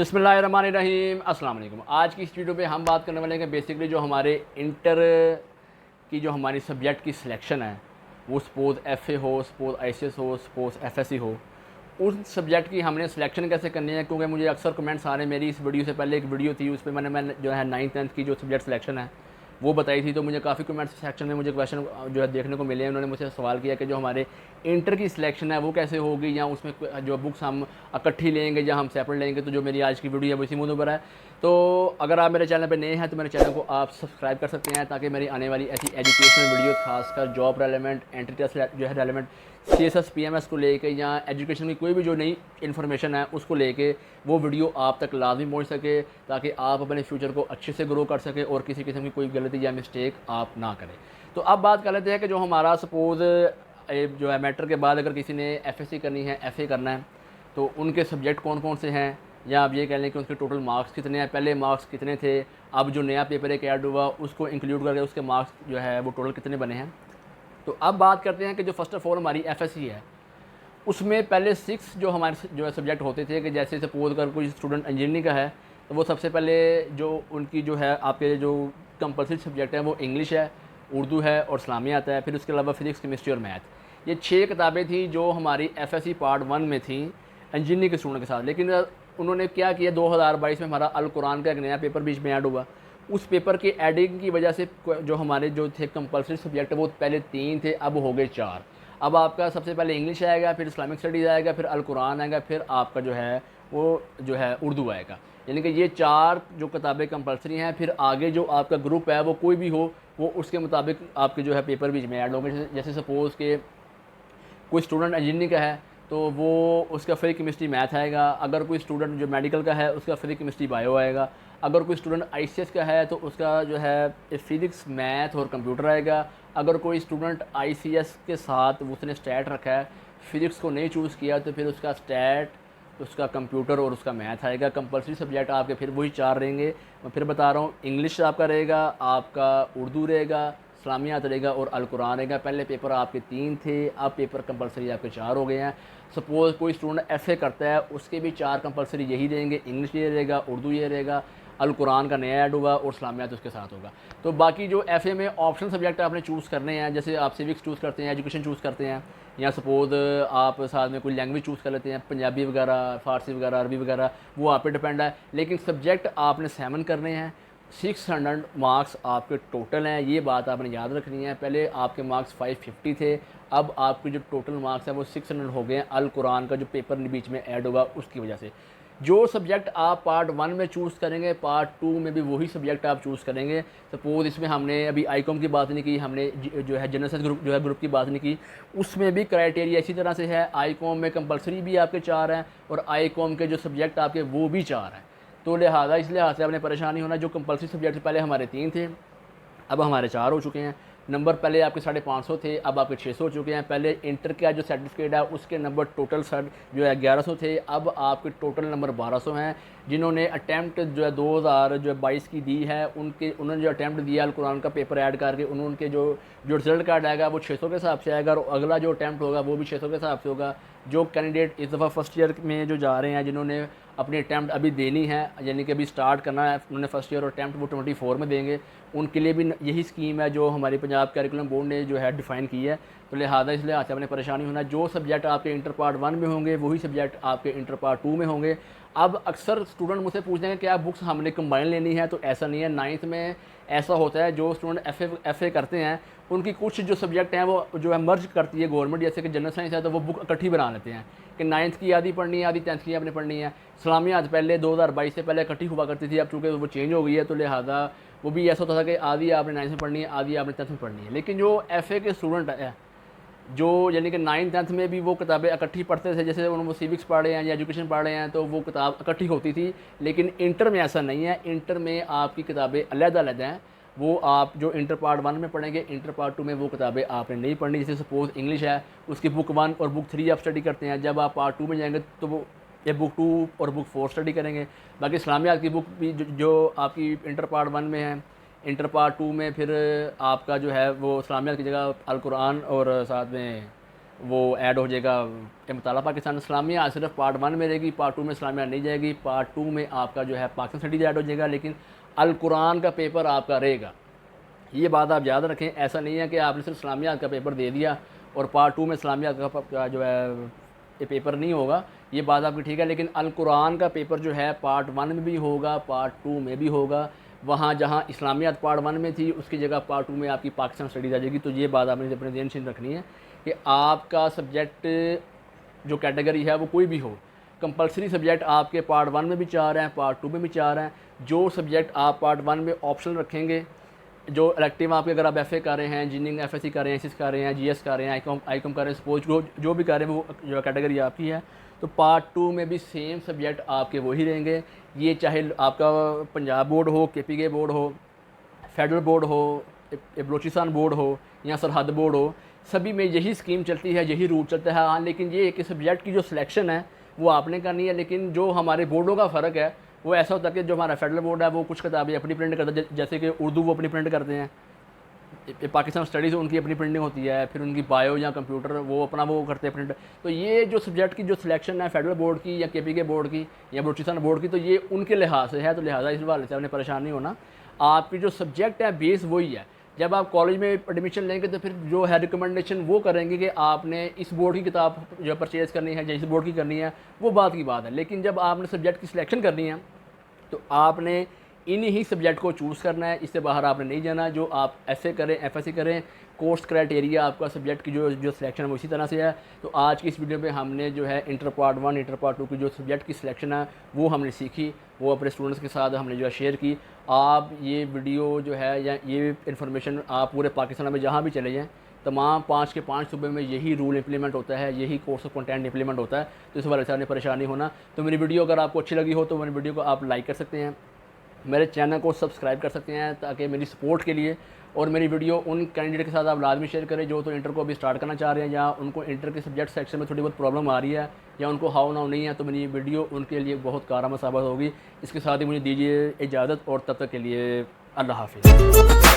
बिस्मिल्लाहिर्रहमानिर्रहीम अस्सलाम वालेकुम। आज की इस वीडियो पे हम बात करने वाले हैं कि बेसिकली जो हमारे इंटर की जो हमारी सब्जेक्ट की सिलेक्शन है, वो सपोज़ एफ़ए हो, सपोज़ आईसीएस हो, सपोज़ एफएससी हो, उस सब्जेक्ट की हमने सिलेक्शन कैसे करनी है। क्योंकि मुझे अक्सर कमेंट्स आ रहे हैं, मेरी इस वीडियो से पहले एक वीडियो थी, उस पर मैंने जो है 9th-10th की जो सब्जेक्ट सिलेक्शन है वो बताई थी। तो मुझे काफ़ी कमेंट्स सेक्शन में मुझे क्वेश्चन जो है देखने को मिले हैं। उन्होंने मुझसे सवाल किया कि जो हमारे इंटर की सिलेक्शन है वो कैसे होगी, या उसमें जो बुक्स हम इकट्ठी लेंगे या हम सेपरेट लेंगे। तो जो मेरी आज की वीडियो है वो इसी मुद्दे पर है। तो अगर आप मेरे चैनल पर नए हैं तो मेरे चैनल को आप सब्सक्राइब कर सकते हैं, ताकि मेरी आने वाली ऐसी एजुकेशनल वीडियो, खासकर जॉब रेलेवेंट, एंट्री टेस्ट जो है रेलेवेंट, सीएसएस पीएमएस को लेके या एजुकेशन की कोई भी जो नई इन्फॉर्मेशन है उसको लेके वो वीडियो आप तक लाजमी पहुंच सके, ताकि आप अपने फ्यूचर को अच्छे से ग्रो कर सके और किसी किस्म की कोई गलती या मिस्टेक आप ना करें। तो अब बात कर लेते हैं कि जो हमारा सपोज़ जो है मैटर के बाद अगर किसी ने एफएससी करनी है, एफए करना है, तो उनके सब्जेक्ट कौन कौन से हैं, या आप ये कह लें कि उसके टोटल मार्क्स कितने हैं, पहले मार्क्स कितने थे, अब जो नया पेपर एक ऐड हुआ उसको इंक्लूड करके उसके मार्क्स जो है वो टोटल कितने बने हैं। तो अब बात करते हैं कि जो फ़र्स्ट ऑफ ऑल हमारी एफएससी है, उसमें पहले 6 जो हमारे जो है सब्जेक्ट होते थे, कि जैसे सपोज़ अगर कोई स्टूडेंट इंजीनियरिंग का है तो वो सबसे पहले जो उनकी जो है आपके जो कंपलसरी सब्जेक्ट है वो इंग्लिश है, उर्दू है और इस्लामी आता है। फिर उसके अलावा फिज़िक्स, केमिस्ट्री और मैथ। ये 6 किताबें थी जो हमारी एफएससी पार्ट 1 में थी इंजीनियरिंग के स्टूडेंट के साथ। लेकिन उन्होंने क्या किया, 2022 में हमारा अल कुरान का एक नया पेपर बीच में ऐड हुआ। उस पेपर के एडिंग की वजह से जो हमारे जो थे कंपलसरी सब्जेक्ट वो पहले 3 थे, अब हो गए 4। अब आपका सबसे पहले इंग्लिश आएगा, फिर इस्लामिक स्टडीज़ आएगा, फिर अल कुरान आएगा, फिर आपका जो है वो जो है उर्दू आएगा। यानी कि ये 4 जो किताबें कंपलसरी हैं। फिर आगे जो आपका ग्रुप है वो कोई भी हो, वो उसके मुताबिक आपके जो है पेपर बीच में ऐड होंगे। जैसे सपोज़ के कोई स्टूडेंट इंजीनियरिंग का है तो वो उसका फिजिक्स, केमिस्ट्री, मैथ आएगा। अगर कोई स्टूडेंट जो मेडिकल का है उसका फिजिक्स, केमिस्ट्री, बायो आएगा। अगर कोई स्टूडेंट आईसीएस का है तो उसका जो है फिजिक्स, मैथ और कंप्यूटर आएगा। अगर कोई स्टूडेंट आईसीएस के साथ उसने स्टैट रखा है, फिजिक्स को नहीं चूज़ किया, तो फिर उसका स्टैट, उसका कंप्यूटर और उसका मैथ आएगा। कंपलसरी सब्जेक्ट आपके फिर वही 4 रहेंगे। मैं फिर बता रहा हूँ, इंग्लिश आपका रहेगा, आपका उर्दू रहेगा, इस्लामियात रहेगा और अल कुरान रहेगा। पहले पेपर आपके 3 थे, अब पेपर कंपलसरी आपके 4 हो गए हैं। सपोज़ कोई स्टूडेंट एफए करता है, उसके भी 4 कंपलसरी यही रहेंगे, इंग्लिश ये रहेगा, उर्दू ये रहेगा, अल कुरान का नया ऐड हुआ और इस्लामियात उसके साथ होगा। तो बाकी जो एफए में ऑप्शन सब्जेक्ट आपने चूज़ करने हैं, जैसे आप सिविक्स चूज़ करते हैं, एजुकेशन चूज़ करते हैं, या सपोज़ आप साथ में कोई लैंग्वेज चूज़ कर लेते हैं, पंजाबी वगैरह, फ़ारसी वगैरह, अरबी वगैरह, वो आप पे डिपेंड है। लेकिन सब्जेक्ट आपने 7 करने हैं। 600 मार्क्स आपके टोटल हैं, ये बात आपने याद रखनी है। पहले आपके मार्क्स 550 थे, अब आपके जो टोटल मार्क्स हैं वो 600 हो गए हैं, अल कुरान का जो पेपर बीच में ऐड हुआ उसकी वजह से। जो सब्जेक्ट आप पार्ट 1 में चूज़ करेंगे, पार्ट 2 में भी वही सब्जेक्ट आप चूज़ करेंगे। सपोज़ इसमें हमने अभी आईकॉम की बात नहीं की, हमने जो है जनरल साइंस ग्रुप जो है ग्रुप की बात नहीं की, उसमें भी क्राइटेरिया इसी तरह से है। आईकॉम में कंपलसरी भी आपके 4 हैं और आईकॉम के जो सब्जेक्ट आपके वो भी 4 हैं। तो लिहाजा इस लिहाज से आपने परेशानी होना। जो कंपलसरी सब्जेक्ट पहले हमारे 3 थे, अब हमारे 4 हो चुके हैं। नंबर पहले आपके 550 थे, अब आपके 600 हो चुके हैं। पहले इंटर का जो सर्टिफिकेट है उसके नंबर टोटल जो है 1100 थे, अब आपके टोटल नंबर 1200 हैं। जिन्होंने अटैम्प्ट जो है 2022 की दी है, उन्होंने जो अटैम्प्ट दिया अल कुरान का पेपर ऐड करके, उनके जो रिज़ल्ट कार्ड आएगा वो 600 के हिसाब से आएगा, और अगला जो अटैम्प्ट होगा वो भी 600 के हिसाब से होगा। जो कैंडिडेट इस दफ़ा फर्स्ट ईयर में जो जा रहे हैं, जिन्होंने अपनी अटैम्प्ट अभी देनी है, यानी कि अभी स्टार्ट करना है, उन्होंने फर्स्ट ईयर और अटैम्प्ट वो 24 में देंगे, उनके लिए भी यही स्कीम है जो हमारी पंजाब कैरिकुलम बोर्ड ने जो है डिफ़ाइन की है। तो लिहाजा इस लिहाज से अपने परेशानी होना। जो सब्जेक्ट आपके इंटर पार्ट 1 में होंगे वही सब्जेक्ट आपके इंटर पार्ट 2 में होंगे। अब अक्सर स्टूडेंट मुझसे पूछते हैं कि क्या बुक्स हमने कंबाइन लेनी है, तो ऐसा नहीं है। 9th में ऐसा होता है, जो स्टूडेंट एफए करते हैं उनकी कुछ जो सब्जेक्ट हैं वो जो है मर्ज करती है गवर्नमेंट। जैसे कि जनरल साइंस है तो वो बुक इकट्ठी बना लेते हैं कि 9th की आधी पढ़नी है, आधी 10th की आपने पढ़नी है। इस्लामियात पहले 2022 से पहले इकट्ठी हुआ करती थी, अब चूँकि वो चेंज हो गई है तो लिहाजा वो भी ऐसा होता था कि आधी आपने 9th में पढ़नी है, आधी आपने 10th में पढ़नी है। लेकिन जो एफए के स्टूडेंट है, जो यानी कि 9th-10th में भी वो किताबें इकट्ठी पढ़ते थे, जैसे उन्होंने वो सिविक्स पढ़े हैं या एजुकेशन पढ़ रहे हैं तो वो किताब इकट्ठी होती थी। लेकिन इंटर में ऐसा नहीं है, इंटर में आपकी किताबें अलग-अलग हैं। वो आप जो इंटर पार्ट 1 में पढ़ेंगे, इंटर पार्ट 2 में वो किताबें आपने नहीं पढ़नी। जैसे सपोज़ इंग्लिश है, उसकी बुक 1 और बुक 3 आप स्टडी करते हैं, जब आप पार्ट 2 में जाएंगे तो वो ये बुक 2 और बुक 4 स्टडी करेंगे। बाकी इस्लामियात की बुक भी जो आपकी इंटर पार्ट 1 में है, इंटर पार्ट 2 में फिर आपका जो है वो इस्लामियात की जगह अल कुरान और साथ में वो ऐड हो जाएगा मुताला पाकिस्तान इस्लामिया, सिर्फ पार्ट 1 में रहेगी, पार्ट 2 में इस्लामिया नहीं जाएगी। पार्ट 2 में आपका जो है पाकिस्तान स्टडीज़ ऐड हो जाएगा, लेकिन अल कुरान का पेपर आपका रहेगा। ये बात आप याद रखें, ऐसा नहीं है कि आपने सिर्फ इस्लामियात का पेपर दे दिया और पार्ट 2 में इस्लामियात का जो है ये पेपर नहीं होगा। ये बात आपकी ठीक है, लेकिन अल कुरान का पेपर जो है पार्ट 1 में भी होगा, पार्ट 2 में भी होगा। वहाँ जहाँ इस्लामियात पार्ट 1 में थी, उसकी जगह पार्ट 2 में आपकी पाकिस्तान स्टडीज़ आ जाएगी। तो ये बात आपने अपने ध्यान से रखनी है कि आपका सब्जेक्ट जो कैटेगरी है वो कोई भी हो, कंपलसरी सब्जेक्ट आपके पार्ट 1 में भी 4 हैं, पार्ट 2 में भी 4 हैं। जो सब्जेक्ट आप पार्ट 1 में ऑप्शनल रखेंगे, जो इलेक्टिव आपके, अगर आप एफए कर रहे हैं, इंजीनियरिंग एफएससी कर रहे हैं, एसएस कर रहे हैं, जीएस कर रहे हैं, आईकॉम कर रहे हैं, स्पोर्ट्स जो भी कर रहे हैं, वो जो कैटेगरी आपकी है, तो पार्ट 2 में भी सेम सब्जेक्ट आपके वही रहेंगे। ये चाहे आपका पंजाब बोर्ड हो, केपीके बोर्ड हो, फेडरल बोर्ड हो, बलोचिस्तान बोर्ड हो या सरहद बोर्ड हो, सभी में यही स्कीम चलती है, यही रूट चलता है। हाँ, लेकिन ये कि सब्जेक्ट की जो सिलेक्शन है वो आपने करनी है। लेकिन जो हमारे बोर्डों का फ़र्क है वो ऐसा होता है कि जो हमारा फेडरल बोर्ड है वो कुछ किताबें अपनी प्रिंट करता है, जैसे कि उर्दू वो अपनी प्रिंट करते हैं, पाकिस्तान स्टडीज़ उनकी अपनी प्रिंटिंग होती है, फिर उनकी बायो या कंप्यूटर वो अपना वो करते हैं प्रिंट। तो ये जो सब्जेक्ट की जो सिलेक्शन है फेडरल बोर्ड की या केपीके बोर्ड की या बलूचिस्तान बोर्ड की, तो ये उनके लिहाज से है। तो लिहाजा इस हवाले से आपने परेशान नहीं होना। आपकी जो सब्जेक्ट है बेस वही है। जब आप कॉलेज में एडमिशन लेंगे तो फिर जो है रिकमेंडेशन वो करेंगे कि आपने इस बोर्ड की किताब जो परचेज़ करनी है या इस बोर्ड की करनी है, वो बात की बात है। लेकिन जब आपने सब्जेक्ट की सिलेक्शन करनी है तो आपने इन्हीं ही सब्जेक्ट को चूज़ करना है, इससे बाहर आपने नहीं जाना। जो आप एफए करें, एफएससी करें, कोर्स क्राइटेरिया आपका सब्जेक्ट की जो सिलेक्शन है वो इसी तरह से है। तो आज की इस वीडियो में हमने जो है इंटर पार्ट 1, इंटर पार्ट 2 की जो सब्जेक्ट की सिलेक्शन है वो हमने सीखी, वो अपने स्टूडेंट्स के साथ हमने जो है शेयर की। आप ये वीडियो जो है या ये इन्फॉर्मेशन आप पूरे पाकिस्तान में जहाँ भी चले जाएँ, तमाम 5 के 5 सूबे में यही रूल इंप्लीमेंट होता है, यही कोर्स ऑफ कंटेंट इंप्लीमेंट होता है। तो इस वाले से आपने परेशानी होना। तो मेरी वीडियो अगर आपको अच्छी लगी हो तो मेरी वीडियो को आप लाइक कर सकते हैं, मेरे चैनल को सब्सक्राइब कर सकते हैं ताकि मेरी सपोर्ट के लिए, और मेरी वीडियो उन कैंडिडेट के साथ आप लाजमी शेयर करें जो तो इंटर को अभी स्टार्ट करना चाह रहे हैं या उनको इंटर के सब्जेक्ट सेक्शन में थोड़ी बहुत प्रॉब्लम आ रही है या उनको हाउ नाउ नहीं है। तो मेरी वीडियो उनके लिए बहुत कारआमद साबित होगी। इसके साथ ही मुझे दीजिए इजाज़त और तब तक के लिए अल्लाह हाफ़िज़।